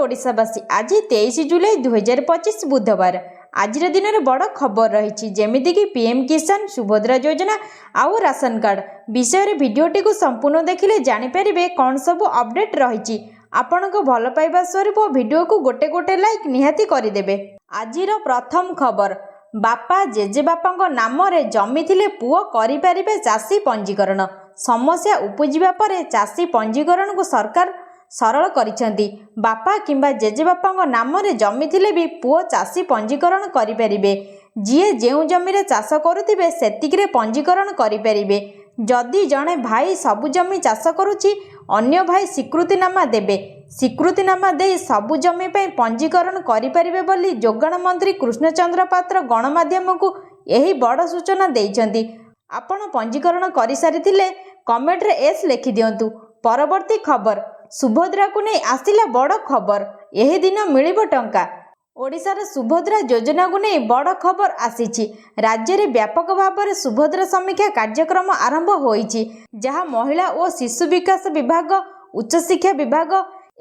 ओडिशावासी आज 23 जुलाई 2025 बुधवार आज दिन में बड़ खबर रही जमीक पीएम किसान सुभद्रा योजना आउ राशन कार्ड विषय भिडटी को संपूर्ण देखिले जानीपर कौन सब अपडेट रही आपण को भल पाइबा स्वरूप भिडियो को गोटे गोटे लाइक निहाती करदेवे। आज प्रथम खबर बापा जेजे बापा नाम रे जमी थिले पुओ करि पारिबे चाषी पंजीकरण समस्या उपजिबा परे चाषी पंजीकरण को सरकार सरल करिसेंती। बापा किंबा जेजे बापा नाम रे जमी थिले भी पुओ चाषी पंजीकरण करि पारिबे। जिए जेउ जमी रे चाष करुथिबे सेतिकिरे पंजीकरण करि पारिबे। जदि जणे भाई सबु जमी चाष करुछि अन्य भाई स्वीकृतिनामा देबे। स्वीकृतिनामा दे सबु जमी पे पंजीकरण करि पारिबे बोली जोगाण मंत्री कृष्णचंद्र पात्र गणमाध्यम को यही बड़ सूचना देइछंती। आपण पंजीकरण करि सारिथिले कमेंट रे एस लिखि दियंतु। परवर्ती खबर सुभद्रा को नहीं आसिला बड़ खबर यही दिन मिलिबो टंका। ओडिशार सुभद्रा योजना को नहीं बड़ खबर आसीछि। राज्य में व्यापक भाव में सुभद्रा समीक्षा कार्यक्रम आरंभ होईछि जहां महिला और शिशु विकास विभाग उच्च शिक्षा विभाग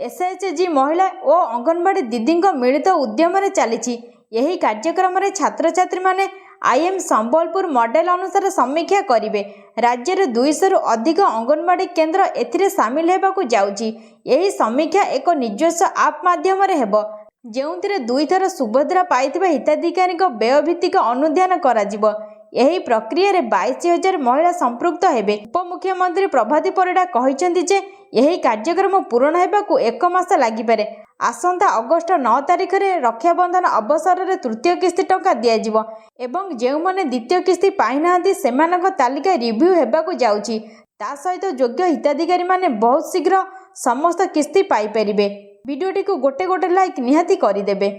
एसएचजी महिला और अंगनवाड़ी दीदी मिलित उद्यम चली। यही कार्यक्रम में छात्र छात्री माने आईएम संबलपुर मॉडल अनुसार समीक्षा करेंगे। राज्य में 200 रु अधिक अंगनवाड़ी केन्द्र एथिरे सामिल हेबाकु जाउछि। यही समीक्षा एक निजस्व आप माध्यम हेबो जेउथिरे 2 थर सुभद्रा पाइथिबा हिताधिकारी व्ययभित्तिक अनुध्यान कराजिबो। यही प्रक्रिया रे 22,000 महिला संपृक्त हेबे। उपमुख्यमंत्री प्रभाती परिडा कहिसेंति जे यही कार्यक्रम पूर्ण हेबाकु 1 मास लागिपारे। आसंता अगस्ट 9 तारिख रे रक्षाबंधन अवसर रे तृतीय किस्ती टंका दियाजिबो एवं जेउ माने द्वितीय किस्ती पाइनाहांती सेमानक तालिका रिव्यू हेबाकु जाउछि। ता सहित योग्य हिताधिकारी माने बहुत शीघ्र समस्त किस्ती पाई परिबे। वीडियोटी को गोटे गोटे लाइक निहाती करदेवे।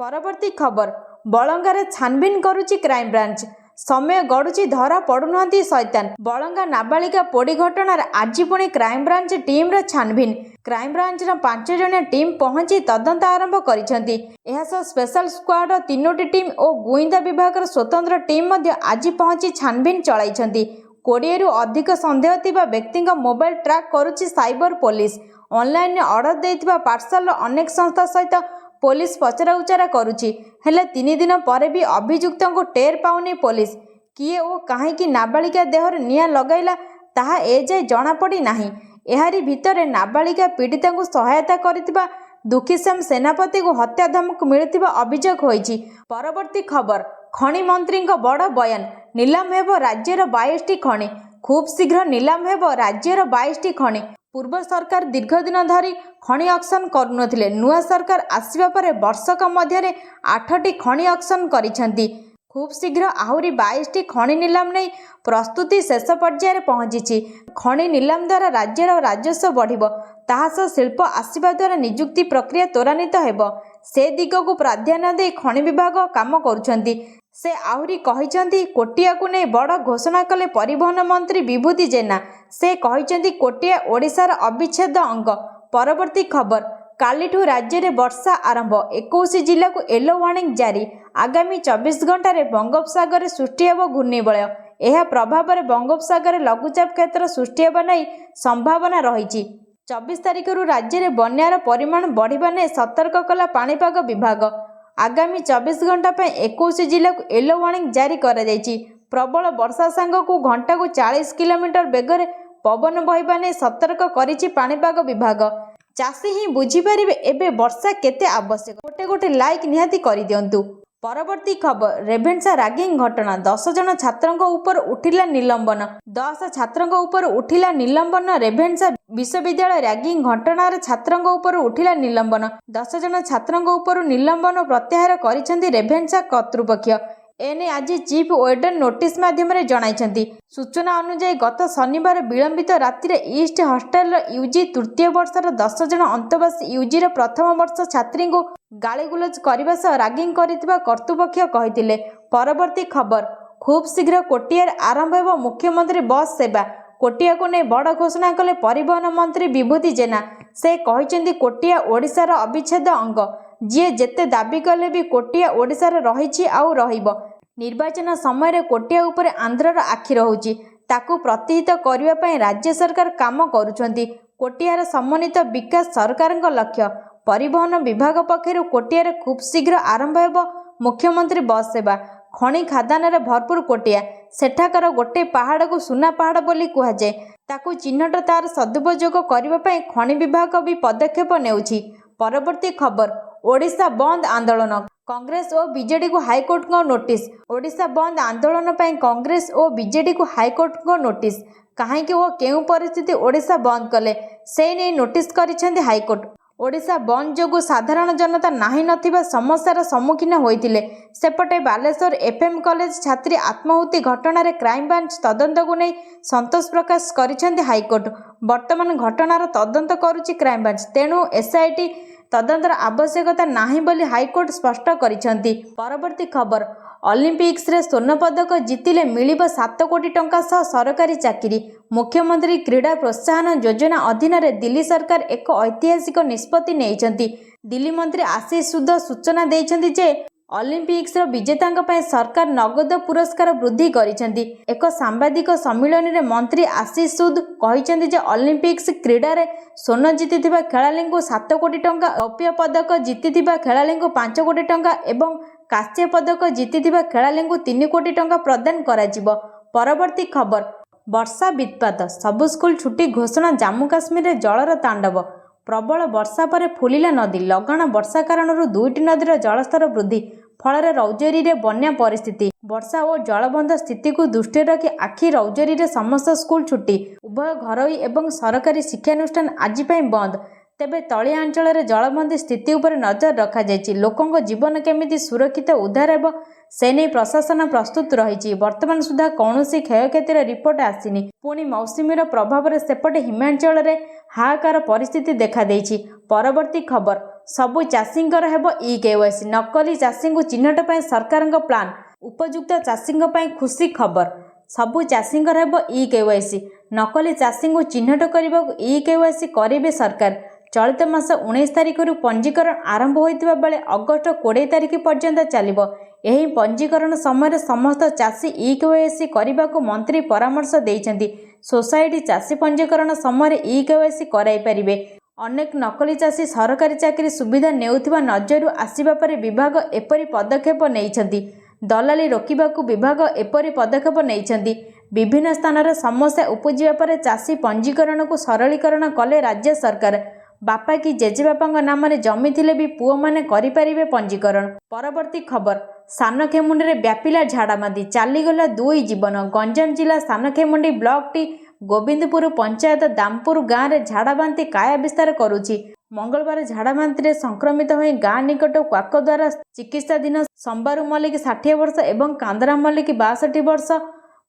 परवर्ती खबर बलंगारे छानबिन करुछि क्राइम ब्रांच समय गड़ुची धरा पड़ुनाहांती शैतान। बलंगा नाबालिका पोड़ी घटनार आज पुणी क्राइम ब्रांच टीम रे छानबिन। क्राइम ब्रांच 5 जणिया टीम पहुंची तदंत आरंभ करिसेंती। एहा सह स्पेशल स्क्वाड 3टी टीम और गुइंदा विभाग स्वतंत्र टीम मध्य आज पहुंची छानबिन चलाइछंती। 20 रु अधिक संदेह थिबा व्यक्ति मोबाइल ट्रैक करुछि साइबर पुलिस। ऑनलाइन ऑर्डर देइथिबा पार्सल अनेक संस्था सहित पुलिस पचरा उचरा करुछि हेले 3 दिन पर भी अभियुक्त को टेर पाउनी पुलिस। किए ओ काहेकि नाबालिका देहर निया लगाइला ताहा एजाए जଣା पड़ी नाही। एहारी भितरे नाबालिका पीड़िता को सहायता करिथिबा दुखीश्याम सेनापति को हत्या धमक मिलिथिबा अभियोग होईछि। परवर्ती खबर खनि मंत्री बड़ बयान नीलाम हेबो राज्यर 22टी खनि। खूब शीघ्र नीलाम हेबो राज्यर 22टी खनि। पूर्व सरकार दीर्घ दिन धरी खनि ऑक्शन करुनथिले। नुआ सरकार आसिबा परे वर्षक मध्यरे 8टी खनि ऑक्शन करिसेंती। खूब शीघ्र आहुरी 22टी खनि नीलाम नहीं प्रस्तुति शेष पर्यायर पहुंची। खनि नीलाम द्वारा राज्यर राजस्व बढ़िबो ताहा सह शिल्प आसिबा द्वारा नियुक्ति प्रक्रिया त्वरान्वित हेबो। से दिग को प्राधान्य दे खनि विभाग काम करुछंती। से आहुरी कहिसेंती कोटिया को नहीं बड़ घोषणा कले परिवहन मंत्री विभूति जेना। से कहिसेंती कोटिया ओडिशार अविच्छेद अंग। परवर्ती खबर कालीठू राज्य में वर्षा आरंभ 21 जिला को येलो वार्निंग जारी। आगामी 24 घंटा बंगोपसागर सृष्टि हेब घूर्णिबलय। यह प्रभाव में बंगोपसागर लघुचाप क्षेत्र सृष्टि हेबा नहीं संभावना रही। 24 तारिख राज्य में बन्यार परिमाण बढ़िबा ने सतर्क कला पाणीपाग विभाग। आगामी 24 घंटा 21 जिला को येलो वार्निंग जारी करा जायछि। प्रबल वर्षा सांग को घंटा को 40 किलोमीटर बेगर पवन बहिबा ने सतर्क करिछि पाणीपाग विभाग। चाषी ही बुझीपारे एबे वर्षा केते आवश्यक। गोटे गोटे लाइक निहाती करि दियंतु। परवर्ती खबर रेभेन्सा रैगिंग घटना 10 जन छात्रंक ऊपर उठिला निलंबन। 10 छात्रंक ऊपर उठिला निलंबन। रेभेन्सा विश्वविद्यालय रैगिंग घटनार छात्रंक ऊपर उठिला निलंबन। 10 जन छात्रंक ऊपर निलंबन प्रत्याहार करिसेंती रेभेन्सा कर्तृपक्ष। एने आज चीफ वार्डन नोटिस माध्यम जणाइछंती। सूचना अनुसार गत शनिवार विलंबित राति ईस्ट हॉस्टल यूजी तृतीय वर्षर 10 जन अंतवासी यूजी प्रथम वर्ष छात्री को गालीगुलज करने सह रागिंग करिथिबा कर्तृपक्ष कहिथिले। परवर्ती खबर खूब शीघ्र कोटियार आरंभ हेब मुख्यमंत्री बस सेवा। कोटिया को नहीं बड़ घोषणा कले परिवहन मंत्री विभूति जेना। से कहिसेंती कोटिया ओडिशार अविच्छेद अंग। जी जेते दाबी कले भी कोटिया ओडिशार रहिछि आउ रहिबो। निर्वाचन समय कोटिया उपर आंध्रर आखि रहुछि ताकू प्रतिहित करने पर राज्य सरकार काम करुछंती। कोटियार समन्वित विकास सरकार लक्ष्य। परिवहन विभाग पक्षर कोटियार खूब शीघ्र आरंभ हो मुख्यमंत्री बस सेवा। खଣି खादान भरपूर कोटिया सेठाकर गोटे पहाड़ को सुना पहाड़ बोली कहुए ताकू चिन्हट तार सदुपयोग करने खଣି विभाग भी पदक्षेप नेउछि। परवर्ती खबर ओडिशा बंद आंदोलन कांग्रेस और बीजेडी को हाईकोर्ट को नोटिस। ओडिशा बंद आंदोलन पर कांग्रेस और बीजेडी को हाईकोर्ट को नोटिस कहीं वो केउ परिस्थिति ओडिशा बंद कले से नहीं नोटिस करिसेंती हाईकोर्ट। ओडिशा बंद जोगु साधारण जनता नाही नथिबा समस्यार सम्मुखीन होइतिले। सेपटे बालेश्वर एफएम कॉलेज छात्री आत्माहुति घटनार क्राइम ब्रांच तदंत को नहीं संतोष प्रकाश करिसेंती हाईकोर्ट। वर्तमान घटनार तदंत करुछि क्राइम ब्रांच, तेणु एसआईटी तदंतर आवश्यकता नाही बोली हाईकोर्ट स्पष्ट करिसेंती। परवर्ती खबर ओलंपिक्स रे स्वर्ण पदक जितिले मिलिब 7 कोटी टंका सह सरकारी चाकरी। मुख्यमंत्री क्रीड़ा प्रोत्साहन योजना अधीन रे दिल्ली सरकार एक ऐतिहासिक निष्पत्ति नेइछंती। दिल्ली मंत्री आशीष सूद सूचना देइछंती जे ओलंपिक्स विजेतांक पय सरकार नगद पुरस्कार वृद्धि करिसेंती। एक सांबादिक सम्मेलन रे मंत्री आशीष सूद कहिसेंती जे ओलंपिक्स क्रीडा रे स्वर्ण जीतिथिबा खेलाड़ी को 7 कोटी टंका, रौप्य पदक जीतिथिबा खेलाड़ी को 5 कोटी टंका एवं कांस्य पदक जीतिथिबा खेलाड़ी को 3 कोटी टंका प्रदान कराजिबो। परवर्ती खबर वर्षा वित्पात सबु स्कूल छुट्टी घोषणा। जम्मू काश्मीर रे जलर तांडव प्रबल वर्षा पर फुलिला नदी। लगाण वर्षा कारण 2टी नदीर जलस्तर वृद्धि फल रौजरी रे बन्या परिस्थिति। वर्षा और जलबंध स्थिति को दृष्टि रखी आखि रौजरी रे समस्त स्कूल छुट्टी। उभय घरोई एवं सरकारी शिक्षानुष्ठान आज बंद। तेबे तलिया अंचल रे जलबंदी स्थिति उपर नजर रखा जायछि। लोकंक जीवन केमिति सुरक्षित उद्धार हेबो से नहीं प्रशासन प्रस्तुत रही। वर्तमान सुधा कौनसी क्षयक्षतिर रिपोर्ट आसीनी। पुणी मौसुमीर प्रभाव रे सेपटे हिमांचल रे हाहाकार परिस्थिति देखा देइछि। परवर्ती खबर सबु चाषींकर हेबो ई-केवाईसी। नकली चाषी को चिन्हट पय सरकारक प्लान। उपयुक्त चाषींक पय खुशी खबर। सबु चाषींकर हेबो ई-केवाईसी। नकली चाषी को चिन्हट करने ई-केवाईसी करेंगे सरकार। चलित मास 19 तारिख पंजीकरण आरंभ होता बेले अगस्ट 20 तारिख पर्यंत चलिब। यही पंजीकरण समय समस्त चाषी ई-केवाईसी करने को मंत्री परामर्श देइछन्ति। सोसाइटी चाषी पंजीकरण समय ई-केवाईसी कराई पारिबे। अनेक नकली चाषी सरकारी चाकरी सुविधा नेउथिबा नजर आसिबा परे विभाग एपरि पदक्षेप नेइछन्ति। दलाली रोकिबाकू विभाग एपरि पदक्षेप नेइछन्ति। विभिन्न स्थान रे समस्या उपजिबा परे चाषी पंजीकरण को सरलीकरण कले राज्य सरकार। बापा कि जेजेबापा नाम रे जमी थिले भी पुओ माने करि परिबे पंजीकरण। परवर्ती खबर सानखेमुंडी रे व्यापिला झाड़ाबांधी चालीगला 2 जीवन। गंजाम जिला सानखेमुंडी ब्लॉक टी गोविंदपुर पंचायत दामपुर गाँव में झाड़ाबांती काया विस्तार करुछि। मंगलवार झाड़ाबांती संक्रमित हो गाँ निकट क्वाक द्वारा चिकित्साधीन संबारू मल्लिक 60 वर्ष एवं कांदरा मल्लिक 62 वर्ष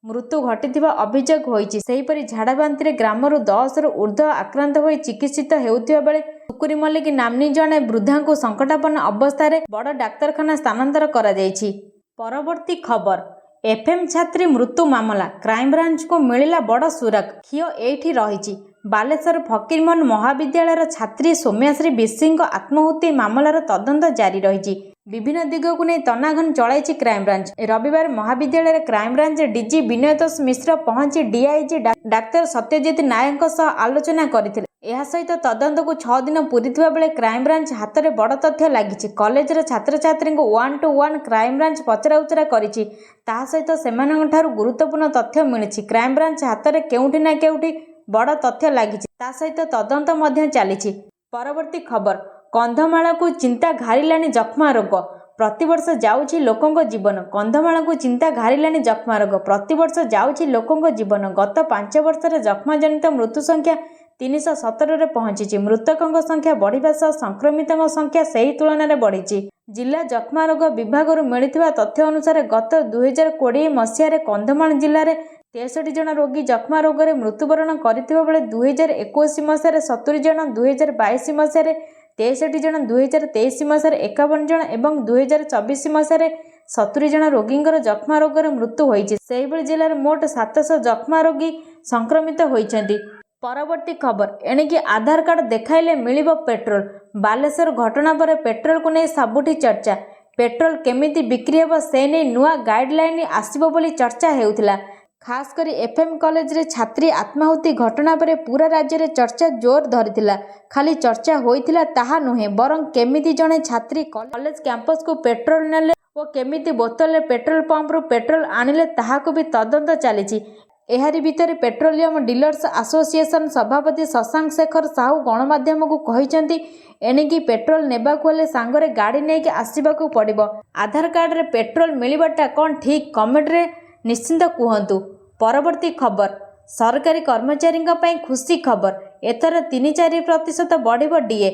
मृत्यु घटी अभियोग होइछि। सेहीपरि झाड़ाबांती ग्रामरू 10 रु ऊर्ध्व आक्रांत हो चिकित्सित हेउथिबा बेले सुकुरी मल्लिक नामनी जणे वृद्धा को संकटापन्न अवस्था बड़ डाक्तरखाना स्थानांतर करा जायछि। परवर्ती खबर एफएम छात्री मृत्यु मामला क्राइमब्रांच को मिलिला बड़ सुराग। खियो एठी रहिछि। बालेश्वर फकीरमोहन महाविद्यालय छात्री सौम्याश्री बिश्सी आत्माहुति मामलार तदंत जारी रही। विभिन्न दिग को नहीं तनाघन चलाई क्राइमब्रांच। रविवार महाविद्यालय क्राइमब्रांच डीजी विनयतोष मिश्र पहुंची डीआईजी डाक्तर सत्यजित नायक आलोचना करथिले। यह सहित तदंत को 6 दिन पूरी बेले क्राइमब्रांच हाथ में बड़ तथ्य लगी। कॉलेजर छात्र छात्री 1-to-1 क्राइमब्रांच पचराउचरा करिछि। ता सहित सेमानंठारु गुरुत्वपूर्ण तथ्य मिलिछि। क्राइमब्रांच हाथ में केउठी ना केउठी बड़ तथ्य लगी। ता सहित तदंत मध्य चलिछि। परवर्ती खबर कंधमाल को चिंता घारिलानी जक्मा रोग। प्रतिवर्ष जाउछि लोकंक जीवन। कंधमाल को चिंता घारिलानी जक्मा रोग। प्रतिवर्ष जाउछि लोकंक जीवन। गत 5 वर्ष रे जक्मा जनित मृत्यु संख्या 317 रे पहुंची। मृतकों संख्या बढ़िबा सह संक्रमितों संख्या सही तुलन में बढ़ी। जिला जक्मा रोग विभाग मिलिथिबा तथ्य अनुसार गत 2020 मसीह कंधमाल जिले में 63 जन रोगी जक्मा रोग में मृत्युवरण करथिबा बेले 2021 मसीह 70 जन, 2022 मसीह 63 जन, 2023 मसीह 51 जन एवं 2024 मसीह 70 जन रोगींकर जक्मा रोग में मृत्यु होइछि। सेहिबळी जिले में मोट 700 जक्मा रोगी संक्रमित होइछन्ति। परवर्ती खबर एणिकी आधार कार्ड देखाइले मिलिबो पेट्रोल। बालेश्वर घटना पर पेट्रोल को नहीं सबुठी चर्चा। पेट्रोल केमिति बिक्री हेबो से नहीं नुआ गाइडलाइन आसिबो बोली चर्चा हेउथिला। खास करी एफएम कॉलेज रे छात्री आत्माहुति घटना पर पूरा राज्य में चर्चा जोर धरी। खाली चर्चा होइथिला ताहा नुहे बरं केमिति जणे छात्री कॉलेज कैंपस को पेट्रोल नेले और केमिति बोतल पेट्रोल पंप रु पेट्रोल आनिले ताहाको भी तदंत चली। एहारी भितर पेट्रोलियम डीलर्स एसोसिएशन सभापति शशांक शेखर साहू गणमाध्यम को कहिसेंती एणिकी पेट्रोल नेबाकु हेले सांगरे गाड़ी नेकी आसिबाकु पड़िबो। आधार कार्ड रे पेट्रोल मिलिबाटा कोन ठीक कमेंट रे निश्चिंत कहतु। परवर्ती खबर सरकारी कर्मचारी खुशी खबर एथर 3-4% बढ़िबो डीए।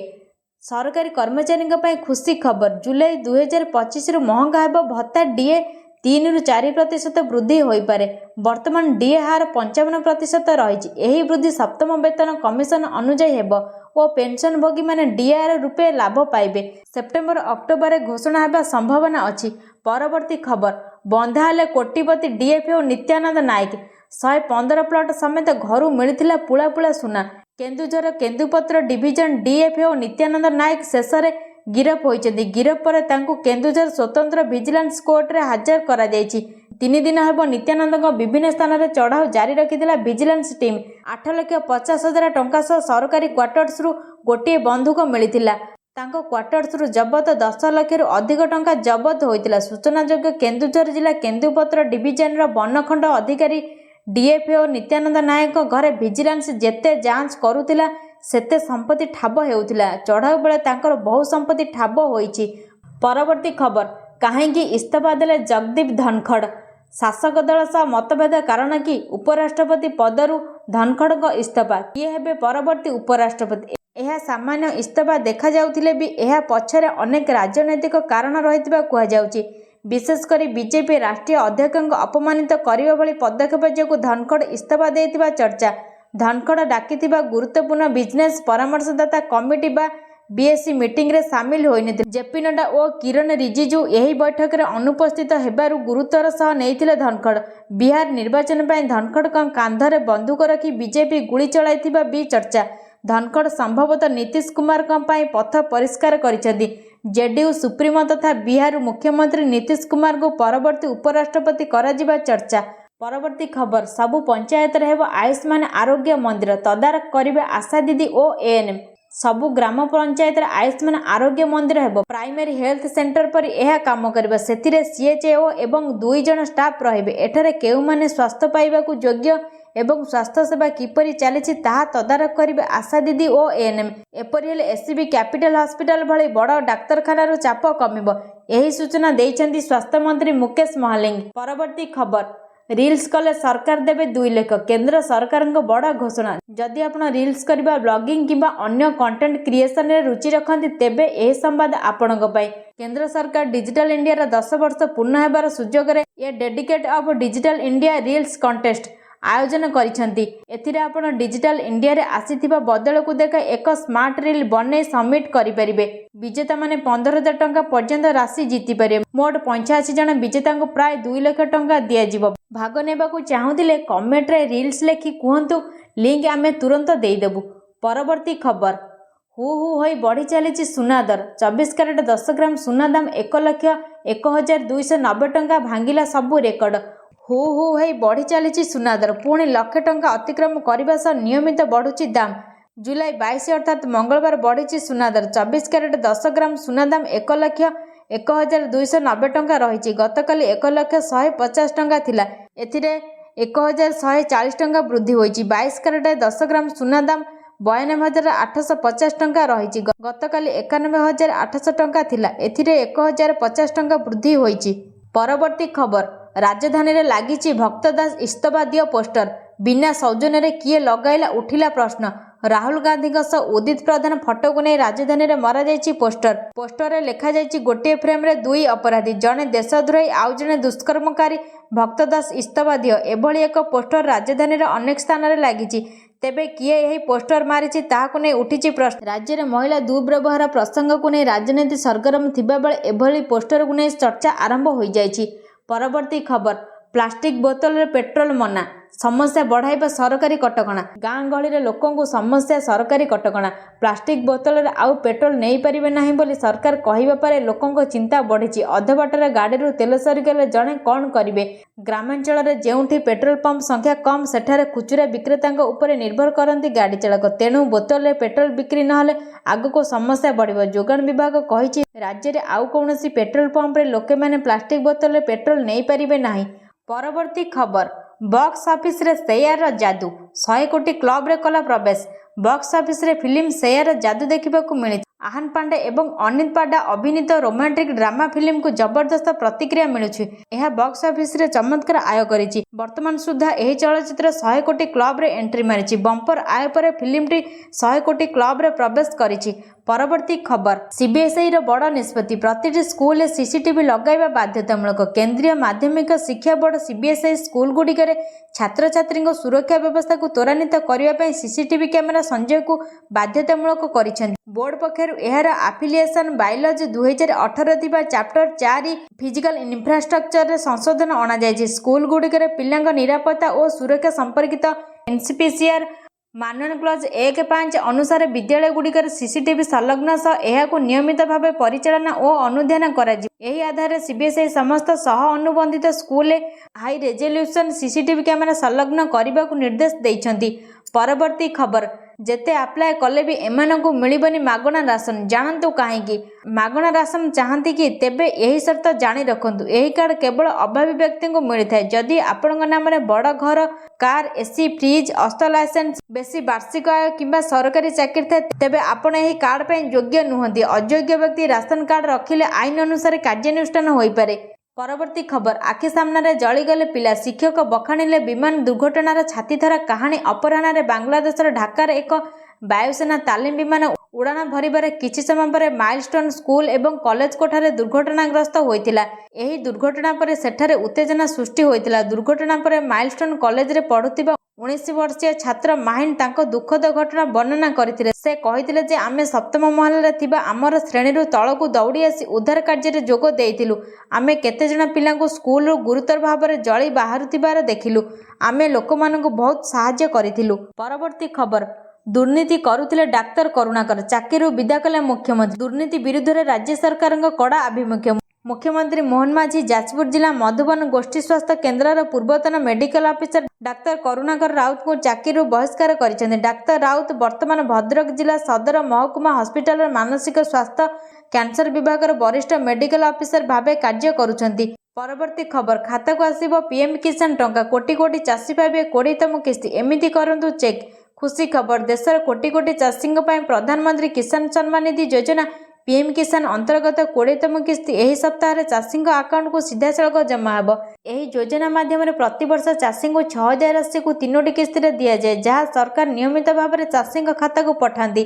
सरकारी कर्मचारी खुशी खबर जुलाई 2025 रु महंगा हेबो भत्ता डीए 3-4% वृद्धि हो पारे। वर्तमान डीए हार 55% रही। यही वृद्धि सप्तम वेतन कमिशन अनुजाई हेबो और पेंशन भोगी माने डीआर रूपे लाभ पाइबे। सेप्टेम्बर अक्टोबर घोषणा हेबा संभावना अछि। परवर्ती खबर बंधा हेले कोटिपति डीएफओ नित्यानंद नायक 115 प्लट समेत घर मिलता पुला पुला सुना। केन्दुझर केन्दुपत्र डिविजन डीएफओ नित्यानंद नायक शेष में गिरफ होइछन्ति। गिरफ पर तांकु केन्दुझर स्वतंत्र विजिलेंस कोर्ट रे हाजर करा जायछि। 3 दिन हेब नित्यानंद विभिन्न स्थान में चढ़ाऊ जारी रखिथिला विजिलेंस टीम। 8,50,000 टंका सह सरकारी क्वार्टर्स रु गोटे बंधुक मिलिथिला। तांको क्वार्टर्स रु जबत 10 लाख रु अधिक टंका जबत होइतिला। सूचनायोग्य केन्दुझर जिला केन्दुपत्र डिविजन रो बनखंड अधिकारी डीएफओ नित्यानंद नायक घरे विजिलेंस जेते जांच करुथिला सेते संपत्ति ठाब हेउथिला। चढ़ाऊ बेले तांकर बहु संपत्ति ठाब होइछि। परवर्ती खबर काहेकि इस्तीफा देले जगदीप धनखड़ शासक दल सह मतभेद कारण कि उपराष्ट्रपति पदरु धनखड़ को इस्तीफा किए हेबे परवर्ती उपराष्ट्रपति। यह सामान्य इस्तीफा देखा जाउथिले भी यह पछरे अनेक राजनैतिक कारण रहितबा कुहा जाउछि। विशेषकर बीजेपी राष्ट्रीय अध्यक्ष अपमानित करने भली पदक्षेप जो धनखड़ इस्तीफा देथिबा चर्चा। धनखड़ डाकिथिबा गुरुत्वपूर्ण बिजनेस परामर्शदाता कमिटी बा बीएससी मीटिंग रे सामिल होइनथिले। जेपी नड्डा और किरण रिजिजू यही बैठक रे अनुपस्थित हेबारु गुरुत्वर सह नेइथिले धनखड़। बिहार निर्वाचन पई धनखड़ कांधरे बंदूक रखी बीजेपी गुली चलाइथिबा भी चर्चा। धनखड़ संभवतः नीतीश कुमार पथ परिष्कार करिसेंती। जेडीयू सुप्रीमो तथा बिहार मुख्यमंत्री नीतीश कुमार को परवर्ती उपराष्ट्रपति कराजिबा चर्चा। परवर्ती खबर सबु पंचायत रे हेबो आयुष्मान आरोग्य मंदिर तदारख करिबे आशा दीदी और एएनएम। सबु ग्राम पंचायत रे आयुष्मान आरोग्य मंदिर हेबो प्राइमरी हेल्थ सेंटर पर यह काम करिबा। सेथिरे सीएचओ एवं 2 जण स्टाफ रहिबे। एठारे केउ माने स्वास्थ्य पाइबाकू योग्य एवं स्वास्थ्य सेवा किपरि चली ताहा तदारख करिबे आशा दीदी और एएनएम। एपरि हेले एससीबी कैपिटल हॉस्पिटल भली बड़ डाक्तरखानार चाप कमिबो। यही सूचना देइछन्ती स्वास्थ्य मंत्री मुकेश महालिंग। परवर्ती खबर रील्स कले सरकार देवे 2 लाख केंद्र सरकार बड़ घोषणा। जदि आपण रील्स करबा ब्लॉगिंग किंबा अन्य कंटेंट क्रिएशन रे रुचि रखती तेबे ए संवाद आपणक पई। केंद्र सरकार डिजिटल इंडिया रा 10 वर्ष पूर्ण हेबार सुजोग रे ए dedicate of digital India reels contest आयोजन करिसेंती। एथिरे आपण डिजिटल इंडिया रे आसीथिबा बदल को देखा एक स्मार्ट रील बने सबमिट करि परिबे। विजेता माने 15,000 टंका पर्यंत राशि जीति परिबे। मोट 85 जण विजेता को प्राय 2 लाख टंका दिया जिवो। भाग नेबाकू चाहुथिले कमेंट रे रील्स लेखि कहंतु लिंक आमे तुरंत देई देबु। परवर्ती खबर हु होई बढ़ी चली सुना दर। 24 कैरेट 10 ग्राम सुना दाम 1,01,290 टंका भांगिला सबु रेकर्ड। हु होई बढ़ी चली सुना दर पुणी लक्षे टंका अतिक्रम करने सह नियमित बढ़ुची दाम। जुलाई 22 अर्थात मंगलवार बढ़ी सुना दर। 24 कैरेट 10 ग्राम सुना दाम 1,01,290 टंका रही। गतकाली 1,150 टंका थिला। एथिरे 1,140 टंका वृद्धि होईची। 22 कैरेट 10 ग्राम सुना दाम 92,850 टंका रही। गतकाली 91,800 टंका थिला। एथिरे 1,050 टंका वृद्धि होईची। परवर्ती खबर राजधानी रे लागिची भक्तदास इस्तीफा दियो पोस्टर। बिना सौजन्य रे किए लगाइला उठिला प्रश्न। राहुल गांधी उदित प्रधान फटो को नहीं राजधानी रे मरा जायछि पोस्टर। पोस्टर रे लेखा जायछि गोटे फ्रेम रे 2 अपराधी जड़े देशद्रोही आउ जड़े दुष्कर्मकारी भक्तदास इस्तीफा दियो। एभली एक पोस्टर राजधानी रे अनेक स्थान रे लागिछि। तेबे किए यही पोस्टर मारिछि ताहाकु नै उठिछि प्रश्न। राज्य रे महिला दुर्व्यवहार प्रसंग को नै राजनीति सरगरम थिबा बेले एभली पोस्टर को नै चर्चा आरंभ होई जायछि। परवर्ती खबर प्लास्टिक बोतल रे पेट्रोल मना। ସମସ୍ୟା ବଢ଼ାଇବା ସରକାରୀ କଟକଣା। ଗାଁ ଗହଳିରେ ଲୋକଙ୍କୁ ସମସ୍ୟା ସରକାରୀ କଟକଣା। ପ୍ଲାଷ୍ଟିକ ବୋତଲରେ ଆଉ ପେଟ୍ରୋଲ ନେଇପାରିବେ ନାହିଁ ବୋଲି ସରକାର କହିବା ପରେ ଲୋକଙ୍କ ଚିନ୍ତା ବଢ଼ିଛି। ଅଧବାଟରେ ଗାଡ଼ିରୁ ତେଲ ସରିଗଲେ ଜଣେ କ'ଣ କରିବେ? ଗ୍ରାମାଞ୍ଚଳରେ ଯେଉଁଠି ପେଟ୍ରୋଲ ପମ୍ପ ସଂଖ୍ୟା କମ୍ ସେଠାରେ ଖୁଚୁରା ବିକ୍ରେତାଙ୍କ ଉପରେ ନିର୍ଭର କରନ୍ତି ଗାଡ଼ି ଚାଳକ। ତେଣୁ ବୋତଲରେ ପେଟ୍ରୋଲ ବିକ୍ରି ନହେଲେ ଆଗକୁ ସମସ୍ୟା ବଢ଼ିବ। ଯୋଗାଣ ବିଭାଗ କହିଛି ରାଜ୍ୟରେ ଆଉ କୌଣସି ପେଟ୍ରୋଲ ପମ୍ପରେ ଲୋକମାନେ ପ୍ଲାଷ୍ଟିକ ବୋତଲରେ ପେଟ୍ରୋଲ ନେଇପାରିବେ ନାହିଁ। ପରବର୍ତ୍ତୀ ଖବର, ବକ୍ସ ଅଫିସରେ ସେୟାରର ଯାଦୁ, 100 କୋଟି କ୍ଲବରେ କଲା ପ୍ରବେଶ। ବକ୍ସ ଅଫିସରେ ଫିଲ୍ମ ସେୟାରର ଯାଦୁ ଦେଖିବାକୁ ମିଳିଛି। ଆହାନ ପାଣ୍ଡେ ଏବଂ ଅନିତ ପାଣ୍ଡା ଅଭିନୀତ ରୋମାଣ୍ଟିକ ଡ୍ରାମା ଫିଲ୍ମକୁ ଜବରଦସ୍ତ ପ୍ରତିକ୍ରିୟା ମିଳୁଛି। ଏହା ବକ୍ସ ଅଫିସରେ ଚମତ୍କାର ଆୟ କରିଛି। ବର୍ତ୍ତମାନ ସୁଦ୍ଧା ଏହି ଚଳଚ୍ଚିତ୍ର 100 କୋଟି କ୍ଲବରେ ଏଣ୍ଟ୍ରି ମାରିଛି। ବମ୍ପର ଆୟ ପରେ ଫିଲ୍ମଟି 100 କୋଟି କ୍ଲବରେ ପ୍ରବେଶ କରିଛି। ପରବର୍ତ୍ତୀ ଖବର, ସିବିଏସ୍ଇର ବଡ଼ ନିଷ୍ପତ୍ତି, ପ୍ରତିଟି ସ୍କୁଲରେ ସିସିଟିଭି ଲଗାଇବା ବାଧ୍ୟତାମୂଳକ। କେନ୍ଦ୍ରୀୟ ମାଧ୍ୟମିକ ଶିକ୍ଷା ବୋର୍ଡ ସିବିଏସ୍ଇ ସ୍କୁଲଗୁଡ଼ିକରେ ଛାତ୍ରଛାତ୍ରୀଙ୍କ ସୁରକ୍ଷା ବ୍ୟବସ୍ଥାକୁ ତ୍ୱରାନ୍ୱିତ କରିବା ପାଇଁ ସିସିଟିଭି କ୍ୟାମେରା ସଂଯୋଗକୁ ବାଧ୍ୟତାମୂଳକ କରିଛନ୍ତି। ବୋର୍ଡ ପକ୍ଷରୁ ଏହାର ଆଫିଲିଏସନ ବାଇଲଜ 2018 ଥିବା ଚାପ୍ଟର 4 ଫିଜିକାଲ ଇନଫ୍ରାଷ୍ଟ୍ରକ୍ଚରରେ ସଂଶୋଧନ ଅଣାଯାଇଛି। ସ୍କୁଲଗୁଡ଼ିକରେ ପିଲାଙ୍କ ନିରାପତ୍ତା ଓ ସୁରକ୍ଷା ସମ୍ପର୍କିତ ଏନ୍ସିପିସିଆର ମାନୁଆଲ କ୍ଲଜ 1.5 ଅନୁସାରେ ବିଦ୍ୟାଳୟଗୁଡ଼ିକରେ ସିସିଟିଭି ସଂଲଗ୍ନ ସହ ଏହାକୁ ନିୟମିତ ଭାବେ ପରିଚାଳନା ଓ ଅନୁଧ୍ୟାନ କରାଯିବ। ଏହି ଆଧାରରେ ସିବିଏସ୍ଇ ସମସ୍ତ ସହ ଅନୁବନ୍ଧିତ ସ୍କୁଲରେ ହାଇ ରେଜଲ୍ୟୁସନ ସିସିଟିଭି କ୍ୟାମେରା ସଂଲଗ୍ନ କରିବାକୁ ନିର୍ଦ୍ଦେଶ ଦେଇଛନ୍ତି। ପରବର୍ତ୍ତୀ ଖବର, ଯେତେ ଆପ୍ଲାଏ କଲେ ବି ଏମାନଙ୍କୁ ମିଳିବନି ମାଗଣା ରାସନ, ଜାଣନ୍ତୁ କାହିଁକି? ମାଗଣା ରାସନ ଚାହାନ୍ତି କି? ତେବେ ଏହି ସର୍ତ୍ତ ଜାଣି ରଖନ୍ତୁ। ଏହି କାର୍ଡ କେବଳ ଅଭାବୀ ବ୍ୟକ୍ତିଙ୍କୁ ମିଳିଥାଏ। ଯଦି ଆପଣଙ୍କ ନାମରେ ବଡ଼ ଘର, କାର, ଏସି, ଫ୍ରିଜ୍, ଅସ୍ତ୍ର ଲାଇସେନ୍ସ, ବେଶୀ ବାର୍ଷିକ ଆୟ କିମ୍ବା ସରକାରୀ ଚାକିରି ଥାଏ ତେବେ ଆପଣ ଏହି କାର୍ଡ ପାଇଁ ଯୋଗ୍ୟ ନୁହନ୍ତି। ଅଯୋଗ୍ୟ ବ୍ୟକ୍ତି ରାସନ କାର୍ଡ ରଖିଲେ ଆଇନ ଅନୁସାରେ କାର୍ଯ୍ୟାନୁଷ୍ଠାନ ହୋଇପାରେ। ପରବର୍ତ୍ତୀ ଖବର, ଆଖି ସାମ୍ନାରେ ଜଳିଗଲେ ପିଲା, ଶିକ୍ଷକ ବଖାଣିଲେ ବିମାନ ଦୁର୍ଘଟଣାର ଛାତିଥରା କାହାଣୀ। ଅପରାହ୍ନରେ ବାଂଲାଦେଶର ଢାକାରେ ଏକ ବାୟୁସେନା ତାଲିମ ବିମାନ ଉଡ଼ାଣ ଭରିବାର କିଛି ସମୟ ପରେ ମାଇଲଷ୍ଟୋନ ସ୍କୁଲ ଏବଂ କଲେଜ କୋଠାରେ ଦୁର୍ଘଟଣାଗ୍ରସ୍ତ ହୋଇଥିଲା। ଏହି ଦୁର୍ଘଟଣା ପରେ ସେଠାରେ ଉତ୍ତେଜନା ସୃଷ୍ଟି ହୋଇଥିଲା। ଦୁର୍ଘଟଣା ପରେ ମାଇଲଷ୍ଟୋନ କଲେଜରେ ପଢ଼ୁଥିବା 19 ବର୍ଷୀୟ ଛାତ୍ର ମାହିନ ତାଙ୍କ ଦୁଃଖଦ ଘଟଣା ବର୍ଣ୍ଣନା କରିଥିଲେ। ସେ କହିଥିଲେ ଯେ ଆମେ ସପ୍ତମ ମହଲାରେ ଥିବା ଆମର ଶ୍ରେଣୀରୁ ତଳକୁ ଦୌଡ଼ି ଆସି ଉଦ୍ଧାର କାର୍ଯ୍ୟରେ ଯୋଗ ଦେଇଥିଲୁ। ଆମେ କେତେଜଣ ପିଲାଙ୍କୁ ସ୍କୁଲରୁ ଗୁରୁତର ଭାବରେ ଜଳି ବାହାରୁଥିବାର ଦେଖିଲୁ। ଆମେ ଲୋକମାନଙ୍କୁ ବହୁତ ସାହାଯ୍ୟ କରିଥିଲୁ। ପରବର୍ତ୍ତୀ ଖବର, ଦୁର୍ନୀତି କରୁଥିଲେ ଡାକ୍ତର କରୁଣାକର, ଚାକିରିରୁ ବିଦା କଲେ ମୁଖ୍ୟମନ୍ତ୍ରୀ। ଦୁର୍ନୀତି ବିରୁଦ୍ଧରେ ରାଜ୍ୟ ସରକାରଙ୍କ କଡ଼ା ଆଭିମୁଖ୍ୟ। ମୁଖ୍ୟମନ୍ତ୍ରୀ ମୋହନ ମାଝୀ ଯାଜପୁର ଜିଲ୍ଲା ମଧୁବନ ଗୋଷ୍ଠୀ ସ୍ୱାସ୍ଥ୍ୟ କେନ୍ଦ୍ରର ପୂର୍ବତନ ମେଡିକାଲ ଅଫିସର ଡାକ୍ତର କରୁଣାକର ରାଉତଙ୍କୁ ଚାକିରିରୁ ବହିଷ୍କାର କରିଛନ୍ତି। ଡାକ୍ତର ରାଉତ ବର୍ତ୍ତମାନ ଭଦ୍ରକ ଜିଲ୍ଲା ସଦର ମହକୁମା ହସ୍ପିଟାଲର ମାନସିକ ସ୍ୱାସ୍ଥ୍ୟ କ୍ୟାନ୍ସର ବିଭାଗର ବରିଷ୍ଠ ମେଡିକାଲ ଅଫିସର ଭାବେ କାର୍ଯ୍ୟ କରୁଛନ୍ତି। ପରବର୍ତ୍ତୀ ଖବର, ଖାତାକୁ ଆସିବ ପିଏମ୍ କିଷାନ ଟଙ୍କା, କୋଟି କୋଟି ଚାଷୀ ପାଇବେ 20ତମ କିସ୍ତି, ଏମିତି କରନ୍ତୁ ଚେକ୍। ଖୁସି ଖବର, ଦେଶର କୋଟି କୋଟି ଚାଷୀଙ୍କ ପାଇଁ ପ୍ରଧାନମନ୍ତ୍ରୀ କିଷାନ ସମ୍ମାନ ନିଧି ଯୋଜନା ପିଏମ୍ କିଷାନ ଅନ୍ତର୍ଗତ 20ତମ କିସ୍ତି ଏହି ସପ୍ତାହରେ ଚାଷୀଙ୍କ ଆକାଉଣ୍ଟକୁ ସିଧାସଳଖ ଜମା ହେବ। ଏହି ଯୋଜନା ମାଧ୍ୟମରେ ପ୍ରତିବର୍ଷ ଚାଷୀଙ୍କୁ 6,000 ରାଶିକୁ 3ଟି କିସ୍ତିରେ ଦିଆଯାଏ, ଯାହା ସରକାର ନିୟମିତ ଭାବରେ ଚାଷୀଙ୍କ ଖାତାକୁ ପଠାନ୍ତି।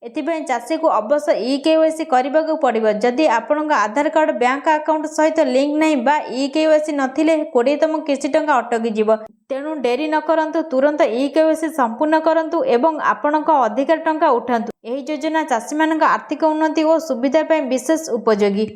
ଏଥିପାଇଁ ଚାଷୀକୁ ଅବଶ୍ୟ ଇ-କେୱାଇସି କରିବାକୁ ପଡ଼ିବ। ଯଦି ଆପଣଙ୍କ ଆଧାର କାର୍ଡ ବ୍ୟାଙ୍କ ଆକାଉଣ୍ଟ ସହିତ ଲିଙ୍କ ନାହିଁ ବା ଇ-କେୱାଇସି ନଥିଲେ 20ତମ କିସ୍ତି ଟଙ୍କା ଅଟକିଯିବ। ତେଣୁ ଡେରି ନ କରନ୍ତୁ, ତୁରନ୍ତ ଇ-କେୱାଇସି ସମ୍ପୂର୍ଣ୍ଣ କରନ୍ତୁ ଏବଂ ଆପଣଙ୍କ ଅଧିକାର ଟଙ୍କା ଉଠାନ୍ତୁ। ଏହି ଯୋଜନା ଚାଷୀମାନଙ୍କ ଆର୍ଥିକ ଉନ୍ନତି ଓ ସୁବିଧା ପାଇଁ ବିଶେଷ ଉପଯୋଗୀ।